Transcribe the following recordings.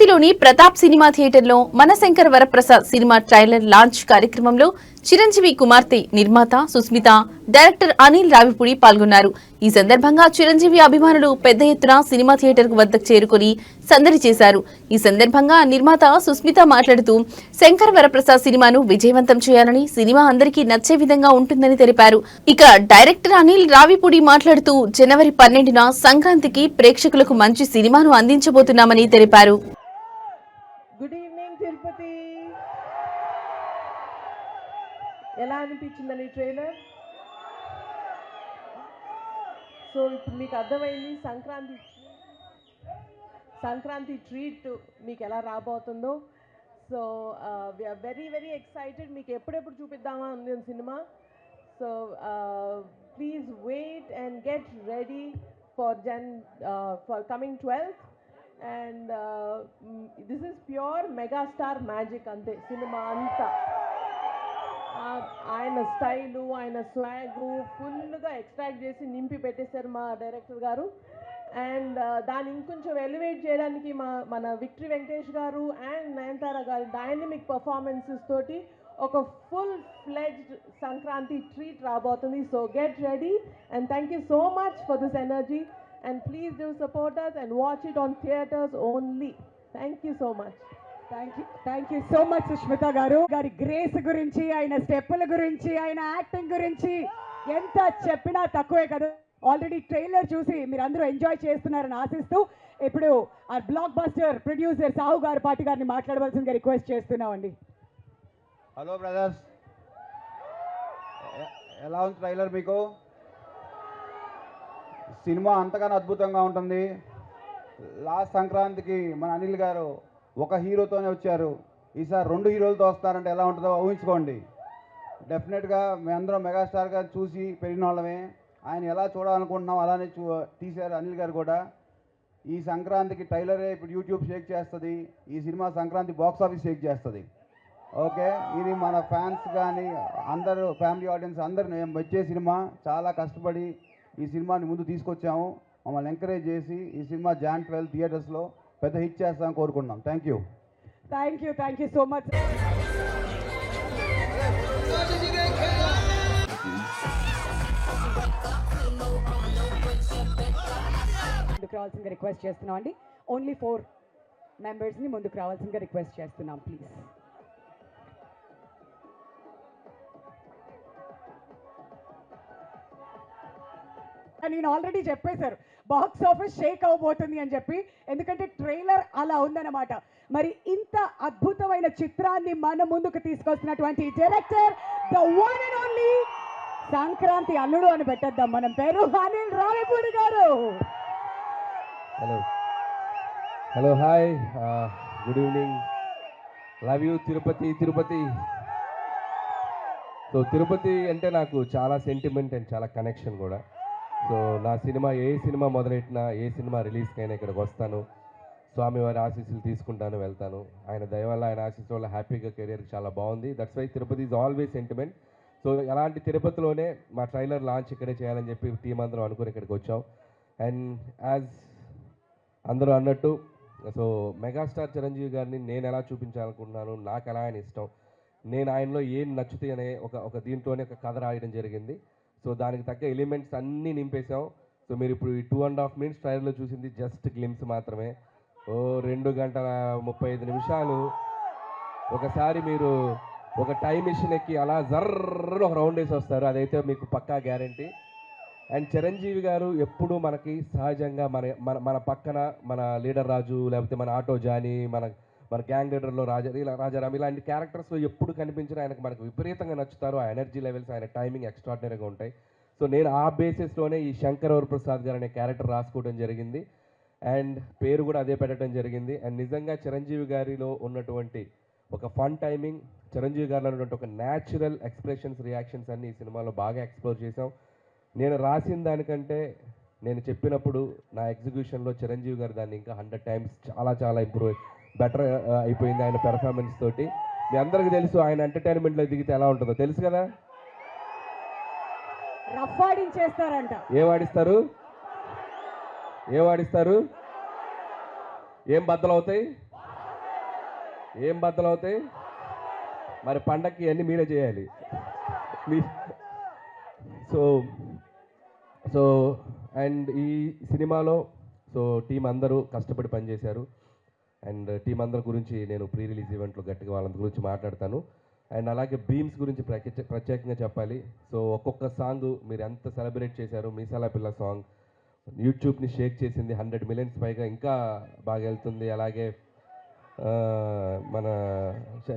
తిరుపతిలోని ప్రతాప్ సినిమా థియేటర్లో Manashankar Varaprasad cinema trailer launch కార్యక్రమంలో చిరంజీవి కుమార్తె నిర్మాత సుస్మిత, డైరెక్టర్ అనిల్ రావిపూడి పాల్గొన్నారు. ఈ సందర్భంగా చిరంజీవి అభిమానులు పెద్ద ఎత్తున సినిమా థియేటర్ వద్దకు చేరుకుని సందడి చేశారు. ఈ సందర్భంగా నిర్మాత సుస్మిత మాట్లాడుతూ శంకర్ వరప్రసాద్ సినిమాను విజయవంతం చేయాలని, సినిమా అందరికీ నచ్చే విధంగా ఉంటుందని తెలిపారు. ఇక డైరెక్టర్ అనిల్ రావిపూడి మాట్లాడుతూ జనవరి 12న సంక్రాంతికి ప్రేక్షకులకు మంచి సినిమాను అందించబోతున్నామని తెలిపారు. Good evening Tirupati. ఎలా అనిపించిందని ట్రైలర్? సో ఇప్పుడు మీకు అర్థమైంది సంక్రాంతి ట్రీట్ మీకు ఎలా రాబోతుందో. So we are very very excited. మీకు ఎప్పుడెప్పుడు చూపిద్దామా ఉంది cinema. So please wait and get ready for coming 12th. And this is pure megastar magic అంతే సినిమా అంతా. ఆయన స్టైలు, ఆయన స్వాగు ఫుల్గా ఎక్స్ట్రాక్ట్ చేసి నింపి పెట్టేశారు మా డైరెక్టర్ గారు. అండ్ దాన్ని ఇంకొంచెం ఎలివేట్ చేయడానికి మన విక్టరీ వెంకటేష్ గారు అండ్ నయనతార గారు డైనమిక్ పర్ఫార్మెన్సెస్ తోటి ఒక ఫుల్ ఫ్లెడ్జ్డ్ సంక్రాంతి ట్రీట్ రాబోతుంది. So get ready and thank you so much for this energy and please do support us and watch it on theaters only. Thank you so much. Thank you so much Sushmita గారు. గారి grace గురించి, ఆయన స్టెప్పుల గురించి, ఆయన acting గురించి ఎంత చెప్పినా తక్కువే కదా. ఆల్రెడీ ట్రైలర్ చూసి మీరు అందరూ ఎంజాయ్ చేస్తున్నారని ఆశిస్తూ ఇప్పుడు ఆ బ్లాక్ బస్టర్ ప్రొడ్యూసర్ సాహు గారు పాటి గారిని మాట్లాడవలసిందిగా రిక్వెస్ట్ చేస్తున్నామండి. హలో బ్రదర్స్, ఎలా ఉంది ట్రైలర్? మీకు సినిమా అంతగానో అద్భుతంగా ఉంటుంది. లాస్ట్ సంక్రాంతికి మన అనిల్ గారు ఒక హీరోతోనే వచ్చారు. ఈసారి 2 హీరోలతో వస్తారంటే ఎలా ఉంటుందో ఊహించుకోండి. డెఫినెట్గా మేమందరం మెగాస్టార్ గారు చూసి పెరిగిన వాళ్ళమే. ఆయన ఎలా చూడాలనుకుంటున్నాం అలానే తీశారు అనిల్ గారు కూడా. ఈ సంక్రాంతికి ట్రైలరే ఇప్పుడు యూట్యూబ్ షేక్ చేస్తుంది. ఈ cinema Sankranti box office Sheikh చేస్తుంది. ఓకే, ఇది మన ఫ్యాన్స్ కానీ అందరూ ఫ్యామిలీ ఆడియన్స్ అందరూ మేము వచ్చే సినిమా. చాలా కష్టపడి ఈ సినిమాని ముందు తీసుకొచ్చాము. మమ్మల్ని ఎంకరేజ్ చేసి ఈ సినిమా Jan 12 థియేటర్స్లో పెద్ద హిట్ చేస్తామని కోరుకుంటున్నాం. Thank you so much. ముందుకు రావాల్సిందిగా రిక్వెస్ట్ చేస్తున్నాం అండి. ఓన్లీ 4 మెంబర్స్ని ముందుకు రావాల్సిందిగా రిక్వెస్ట్ చేస్తున్నాం ప్లీజ్. నేను ఆల్రెడీ చెప్పేశారు బాక్స్ ఆఫీస్ షేక్ అవబోతుంది అని చెప్పి, ఎందుకంటే ట్రైలర్ అలా ఉందన్నమాట. మరి ఇంత అద్భుతమైన చిత్రాన్ని మన ముందుకు తీసుకొస్తున్నటువంటి director the one and only Sankranti Alludu అని పెట్టేద్దాం మనం పేరు, Anil Ravipudi garu. Hello hi, good evening. Love you Tirupati. So Tirupati అంటే నాకు చాలా సెంటిమెంట్ అండ్ చాలా కనెక్షన్ కూడా. సో నా సినిమా ఏ సినిమా మొదలెట్టినా, ఏ సినిమా రిలీజ్కైనా ఇక్కడికి వస్తాను. స్వామివారి ఆశీస్సులు తీసుకుంటాను, వెళ్తాను. ఆయన దయ వల్ల, ఆయన ఆశీస్సు వల్ల హ్యాపీగా కెరీర్ చాలా బాగుంది. That's why Tirupati is always sentiment. So అలాంటి తిరుపతిలోనే మా ట్రైలర్ లాంచ్ ఇక్కడే చేయాలని చెప్పి టీం అందరం అనుకుని ఇక్కడికి వచ్చాం. అండ్ యాజ్ అందరూ అన్నట్టు, సో మెగాస్టార్ చిరంజీవి గారిని నేను ఎలా చూపించాలనుకుంటున్నాను, నాకు ఎలా ఆయన ఇష్టం, నేను ఆయనలో ఏం నచ్చుతాయి అనే ఒక దీంట్లోనే ఒక కథ రాయడం జరిగింది. సో దానికి తగ్గ ఎలిమెంట్స్ అన్నీ నింపేశాం. సో మీరు ఇప్పుడు ఈ 2.5 minutes ట్రైలర్లో చూసింది జస్ట్ గ్లిమ్స్ మాత్రమే. 2 గంటల 35 నిమిషాలు ఒకసారి మీరు ఒక టైం మిషన్ ఎక్కి అలా జర్ర ఒక రౌండ్ వేసి వస్తారు. అదైతే మీకు పక్కా గ్యారంటీ. అండ్ చిరంజీవి గారు ఎప్పుడూ మనకి సహజంగా మన పక్కన మన లీడర్ రాజు, లేకపోతే మన ఆటో జానీ, మన గ్యాంగ్ లీడర్లో రాజారాం ఇలాంటి క్యారెక్టర్స్లో ఎప్పుడు కనిపించినా ఆయనకు మనకు విపరీతంగా నచ్చుతారు. ఆ ఎనర్జీ లెవెల్స్, ఆయన టైమింగ్ ఎక్స్ట్రాడినరీగా ఉంటాయి. సో నేను ఆ బేసిస్లోనే ఈ శంకర్ వరప్రసాద్ గారు అనే క్యారెక్టర్ రాసుకోవడం జరిగింది. అండ్ పేరు కూడా అదే పెట్టడం జరిగింది. అండ్ నిజంగా చిరంజీవి గారిలో ఉన్నటువంటి ఒక ఫన్ టైమింగ్, చిరంజీవి గారిలో ఉన్నటువంటి ఒక న్యాచురల్ ఎక్స్ప్రెషన్స్, రియాక్షన్స్ అన్నీ ఈ సినిమాలో బాగా ఎక్స్ప్లోర్ చేసాం. నేను రాసిన దానికంటే నేను చెప్పినప్పుడు నా ఎగ్జిక్యూషన్లో చిరంజీవి గారు దాన్ని ఇంకా 100 times చాలా బెటర్ అయిపోయింది ఆయన పెర్ఫార్మెన్స్ తోటి. మీ అందరికీ తెలుసు ఆయన ఎంటర్టైన్మెంట్లో దిగితే ఎలా ఉంటుందో తెలుసు కదా. రఫ్ ఆడించేస్తారంట. ఏం వాడిస్తారు? ఏం బద్దలవుతాయి? ఏం బద్దలవుతాయి? మరి పండక్కి అన్నీ మీరే చేయాలి. మీ సో సో అండ్ ఈ సినిమాలో సో టీం అందరూ కష్టపడి పనిచేశారు. అండ్ టీం అందరి గురించి నేను ప్రీ రిలీజ్ ఈవెంట్లో గట్టిగా వాళ్ళ గురించి మాట్లాడతాను. అండ్ అలాగే బీమ్స్ గురించి ప్రత్యేకంగా చెప్పాలి. సో ఒక్కొక్క సాంగ్ మీరు ఎంత సెలబ్రేట్ చేశారు. మీసాల పిల్ల సాంగ్ యూట్యూబ్ని షేక్ చేసింది, 100 మిలియన్స్ పైగా ఇంకా బాగా వెళ్తుంది. అలాగే మన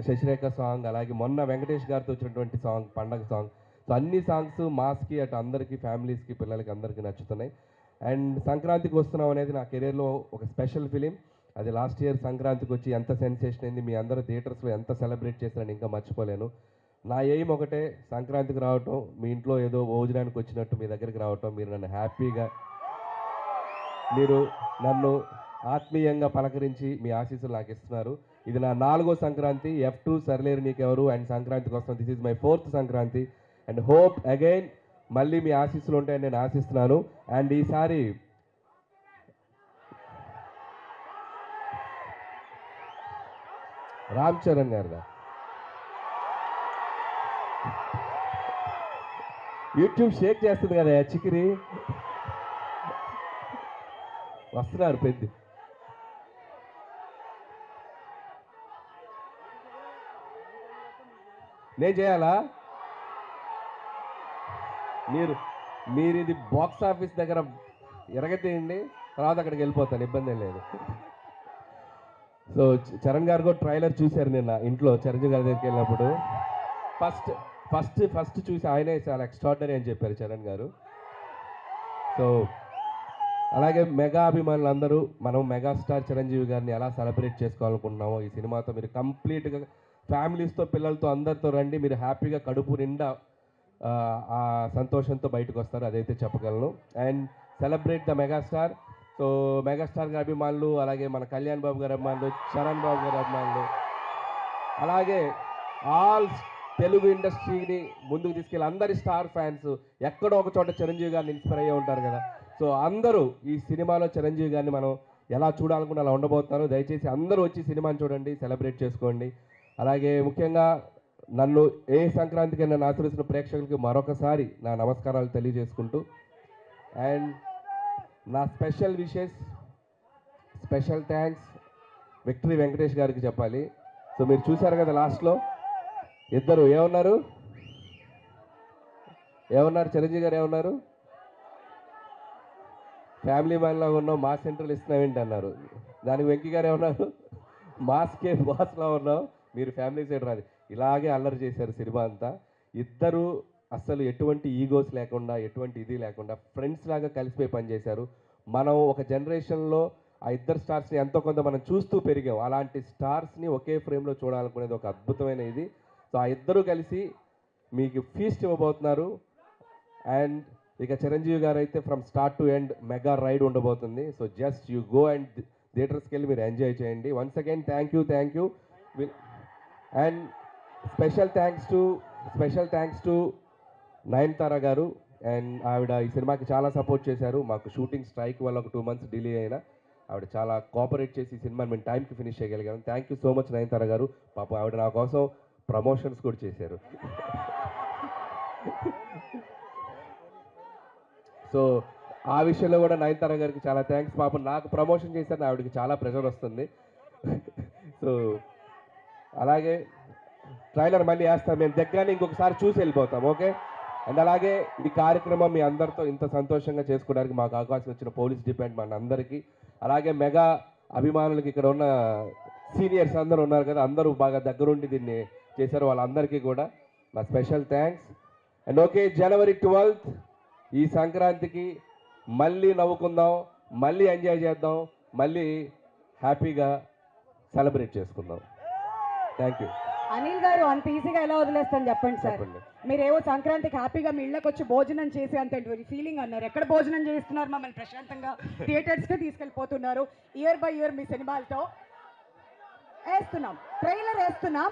శశిరేఖ సాంగ్, అలాగే మొన్న వెంకటేష్ గారితో వచ్చినటువంటి సాంగ్ పండగ సాంగ్. సో అన్ని సాంగ్స్ మాస్కి అటు అందరికీ, ఫ్యామిలీస్కి, పిల్లలకి అందరికీ నచ్చుతున్నాయి. అండ్ సంక్రాంతికి వస్తున్నాం అనేది నా కెరీర్లో ఒక స్పెషల్ ఫిలిం. అది లాస్ట్ ఇయర్ సంక్రాంతికి వచ్చి ఎంత సెన్సేషన్ అయింది, మీ అందరూ థియేటర్స్లో ఎంత సెలబ్రేట్ చేశారని ఇంకా మర్చిపోలేను. నా ఎయిమ్ ఒకటే, సంక్రాంతికి రావటం, మీ ఇంట్లో ఏదో భోజనానికి వచ్చినట్టు మీ దగ్గరికి రావటం, మీరు నన్ను హ్యాపీగా, మీరు నన్ను ఆత్మీయంగా పలకరించి మీ ఆశీస్సులు నాకు ఇస్తున్నారు. ఇది నా 4వ Sankranti. F2 Sarileru Neekevvaru and సంక్రాంతికి వస్తాం. This is my 4th Sankranti and hope again మళ్ళీ మీ ఆశీస్సులు ఉంటాయని నేను ఆశిస్తున్నాను. అండ్ ఈసారి రామ్ చరణ్ గారిదా యూట్యూబ్ షేక్ చేస్తుంది కదా చికిరి, వస్తున్నారు పెద్ద. నేను చేయాలా? మీరు ఇది బాక్స్ ఆఫీస్ దగ్గర ఎరగతేయండి, తర్వాత అక్కడికి వెళ్ళిపోతాను, ఇబ్బంది ఏం లేదు. సో చరణ్ గారు కూడా ట్రైలర్ చూశారు నిన్న ఇంట్లో చిరంజీవి గారి దగ్గరికి వెళ్ళినప్పుడు. ఫస్ట్ చూసి ఆయనే చాలా ఎక్స్ట్రాడినరీ అని చెప్పారు చరణ్ గారు. సో అలాగే మెగా అభిమానులు అందరూ మనం మెగాస్టార్ చిరంజీవి గారిని ఎలా సెలబ్రేట్ చేసుకోవాలనుకుంటున్నామో ఈ సినిమాతో మీరు కంప్లీట్గా ఫ్యామిలీస్తో, పిల్లలతో అందరితో రండి. మీరు హ్యాపీగా కడుపు నిండా ఆ సంతోషంతో బయటకు వస్తారు, అదైతే చెప్పగలను. And celebrate the megastar. So megastar గారి అభిమానులు, అలాగే మన కళ్యాణ్ బాబు గారి అభిమానులు, చరణ్ బాబు గారి అభిమానులు, అలాగే ఆల్ తెలుగు ఇండస్ట్రీని ముందుకు తీసుకెళ్ళి అందరి స్టార్ ఫ్యాన్స్ ఎక్కడో ఒక చోట చిరంజీవి గారిని ఇన్స్పైర్ అయ్యి ఉంటారు కదా. సో అందరూ ఈ సినిమాలో చిరంజీవి గారిని మనం ఎలా చూడాలనుకుంటే అలా ఉండబోతున్నారు. దయచేసి అందరూ వచ్చి సినిమాని చూడండి, సెలబ్రేట్ చేసుకోండి. అలాగే ముఖ్యంగా నన్ను ఏ సంక్రాంతికి నన్ను ఆశీర్వదించిన ప్రేక్షకులకి మరొకసారి నా నమస్కారాలు తెలియజేసుకుంటూ, అండ్ నా special wishes, special thanks victory Venkatesh గారికి చెప్పాలి. సో మీరు చూశారు కదా లాస్ట్లో ఇద్దరు ఏమన్నారు చిరంజీవి గారు ఏమన్నారు, ఫ్యామిలీ మ్యాన్లో ఉన్నావు, మా సెంట్రల్ ఇస్తున్నావేంటి అన్నారు. దానికి వెంకీ గారు ఏమన్నారు, మాస్కే బాస్లో ఉన్నావు, మీరు ఫ్యామిలీ సైడ్ రాదు. ఇలాగే అల్లరి చేశారు సినిమా అంతా. ఇద్దరు అస్సలు ఎటువంటి ఈగోస్ లేకుండా, ఎటువంటి ఇది లేకుండా ఫ్రెండ్స్ లాగా కలిసిపోయి పనిచేశారు. మనం ఒక జనరేషన్లో ఆ ఇద్దరు స్టార్స్ని ఎంతో కొంత మనం చూస్తూ పెరిగాం. అలాంటి స్టార్స్ని ఒకే ఫ్రేమ్లో చూడాలనుకునేది ఒక అద్భుతమైన ఇది. సో ఆ ఇద్దరు కలిసి మీకు ఫీస్ట్ ఇవ్వబోతున్నారు. అండ్ ఇక చిరంజీవి గారు అయితే from start to end mega ride ఉండబోతుంది. So just you go and థియేటర్స్కి వెళ్ళి మీరు ఎంజాయ్ చేయండి. Once again thank you. And special thanks to Nayanthara garu. And ఆవిడ ఈ సినిమాకి చాలా సపోర్ట్ చేశారు. మాకు షూటింగ్ స్ట్రైక్ వల్ల ఒక 2 months డిలే అయినా ఆవిడ చాలా కోఆపరేట్ చేసి ఈ సినిమాని మేము టైంకి ఫినిష్ చేయగలిగాం. Thank you so much Nayanthara garu. పాపం ఆవిడ నా కోసం ప్రమోషన్స్ కూడా చేశారు. సో ఆ విషయంలో కూడా నయనతార గారికి చాలా థ్యాంక్స్. పాపం నాకు ప్రమోషన్ చేశారని ఆవిడకి చాలా ప్రెషర్ వస్తుంది. సో అలాగే ట్రైలర్ మళ్ళీ వేస్తాం మేము, దగ్గరనే ఇంకొకసారి చూసి వెళ్ళిపోతాం, ఓకే. అండ్ అలాగే ఈ కార్యక్రమం మీ అందరితో ఇంత సంతోషంగా చేసుకోవడానికి మాకు అవకాశం ఇచ్చిన పోలీస్ డిపార్ట్మెంట్ అందరికీ, అలాగే మెగా అభిమానులకి, ఇక్కడ ఉన్న సీనియర్స్ అందరూ ఉన్నారు కదా, అందరూ బాగా దగ్గరుండి దీన్ని చేశారు, వాళ్ళందరికీ కూడా నా special thanks. And okay, January 12th ఈ సంక్రాంతికి మళ్ళీ నవ్వుకుందాం, మళ్ళీ ఎంజాయ్ చేద్దాం, మళ్ళీ హ్యాపీగా సెలబ్రేట్ చేసుకుందాం. Thank you. అనిల్ గారు, అంత ఈజీగా ఎలా వదిలేస్తాను చెప్పండి సార్. మీరేవో సంక్రాంతికి హ్యాపీగా మీ ఇళ్ళకి వచ్చి భోజనం చేసి అంత ఫీలింగ్ అన్నారు. ఎక్కడ భోజనం చేస్తున్నారు? మమ్మల్ని ప్రశాంతంగా థియేటర్స్కి తీసుకెళ్ళిపోతున్నారు. ఇయర్ బై ఇయర్ మీ సినిమాలతో వేస్తున్నాం, ట్రైలర్ వేస్తున్నాం.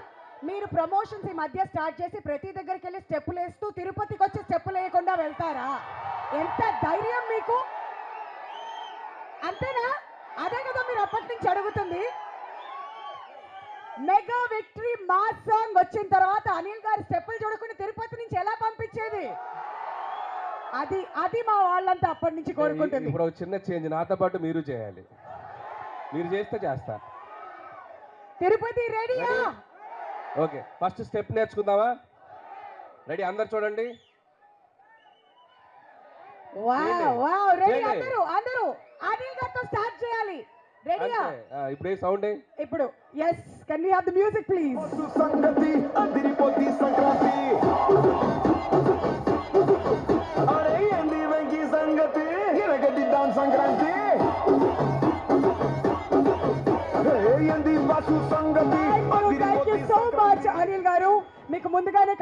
మీరు ప్రమోషన్స్ ఈ మధ్య స్టార్ట్ చేసి ప్రతి దగ్గరికి వెళ్ళి స్టెప్పులు వేస్తూ తిరుపతికి వచ్చి స్టెప్పులు వేయకుండా వెళ్తారా? ఎంత ధైర్యం మీకు! అంతేనా? అదే కదా మీరు అప్పటి నుంచి అడుగుతుంది. మెగా విక్టరీ మాస్ సాంగ్ వచ్చిన తర్వాత అనిల్ గారి స్టెప్పులు చూడకుండా తిరుపతి నుంచి ఎలా పంపించేది? అది మా వాళ్ళంతా అప్పటి నుంచి కోరుకుంటుంది. ఇప్పుడు ఒక చిన్న చేంజ్, నాతో పాటు మీరు చేయాలి. మీరు చేస్తే చేస్తా. తిరుపతి రెడీయా? ఓకే, ఫస్ట్ స్టెప్ నేర్చుకుందామా? రెడీ? అందరు చూడండి. Wow ready? చేయండి. అందరూ అనిల్ గారితో స్టార్ట్ చేయాలి. రెడీయా? ఇప్పుడు ఏ సౌండ్? ఇప్పుడు yes, can we have the music please? సంగతి అదిరిపోద్ది సంక్రాంతి, అరే ఏంది వెంకీ సంగతి, ఇరగదిద్దాం సంక్రాంతి, ఏంది బాసు సంగతి Thank you so much Anil గారు. మీకు ముందుగానే